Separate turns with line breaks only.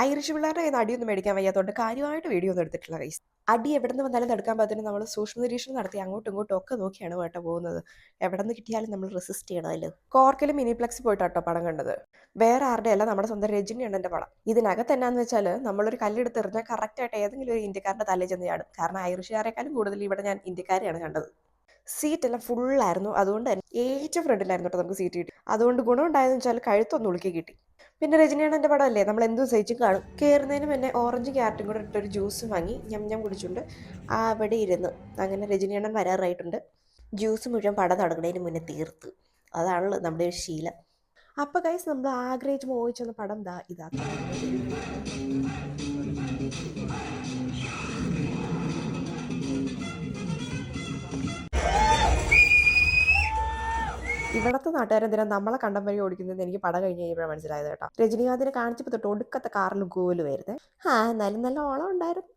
Irish പിള്ളേരുടെ കയ്യിൽ നിന്ന് അടിയൊന്നും മേടിക്കാൻ വയ്യാത്തതുകൊണ്ട് കാര്യമായിട്ട് വീഡിയോ ഒന്നും എടുത്തിട്ടില്ല ഗൈസ്. അടി എവിടെ നിന്ന് വന്നാലും തടുക്കാൻ പറ്റുന്ന നമ്മൾ സൂക്ഷ്മ നിരീക്ഷണം നടത്തി അങ്ങോട്ടും ഇങ്ങോട്ടും ഒക്കെ നോക്കിയാണ് കേട്ടോ പോകുന്നത്. എവിടെ നിന്ന് കിട്ടിയാലും നമ്മൾ റെസിസ്റ്റ് ചെയ്യണമല്ലോ. കോർക്കിൽ മിനിപ്ലക്സ് പോയിട്ടാട്ടോ പടം കണ്ടത്. വേറെ ആരുടെ അല്ല, നമ്മുടെ സ്വന്തം രജനിയാണ് എൻ്റെ പടം. ഇതിനകത്ത് എന്നാന്ന് വെച്ചാൽ നമ്മളൊരു കല്ലെടുത്ത് എറിഞ്ഞാൽ കറക്റ്റായിട്ട് ഏതെങ്കിലും ഒരു ഇന്ത്യക്കാരുടെ തലയിൽ ചെന്ന് ചാടും. കാരണം ഐറിഷുകാരെക്കാളും കൂടുതൽ ഇവിടെ ഞാൻ ഇന്ത്യക്കാരെയാണ് കണ്ടത്. സീറ്റ് എല്ലാം ഫുള്ളായിരുന്നു. അതുകൊണ്ട് തന്നെ ഏറ്റവും ഫ്രണ്ടിലായിരുന്നു കേട്ടോ നമുക്ക് സീറ്റ് കിട്ടി. അതുകൊണ്ട് ഗുണം ഉണ്ടായതെന്ന് വെച്ചാൽ കഴുത്തൊന്ന് ഉളുക്കി കിട്ടി. പിന്നെ രജനിയാണ് എൻ്റെ പടമല്ലേ, നമ്മൾ എന്തും സഹിച്ചും കാണും. കയറുന്നതിന് മുന്നേ ഓറഞ്ച് ക്യാരറ്റും കൂടെ ഇട്ടൊരു ജ്യൂസ് വാങ്ങി ഞം കുടിച്ചുകൊണ്ട് അവിടെ ഇരുന്ന്. അങ്ങനെ രജനിയണ്ണൻ വരാറായിട്ടുണ്ട്. ജ്യൂസ് മുഴുവൻ പടം തുടങ്ങുന്നതിന് മുന്നേ തീർത്ത്. അതാണല്ലോ നമ്മുടെ ഒരു ശീലം. അപ്പോൾ ഗൈസ് നമ്മൾ ആഗ്രഹിച്ച് മോഹിച്ചെന്ന പടം ഇതാ. ഇവിടത്തെ നാട്ടുകാരെന്തിനാ നമ്മളെ കണ്ടം വഴി ഓടിക്കുന്നത് എനിക്ക് പടം കഴിഞ്ഞ് കഴിഞ്ഞപ്പോഴാണ് മനസ്സിലായത് കേട്ടോ. രജനീകാന്തിനെ കാണിച്ചപ്പോൾ തൊട്ട് ഒടുക്കത്തെ കാറിൽ ഗോല് വരുന്നത്. എന്നാലും നല്ല ഓളം ഉണ്ടായിരുന്നു.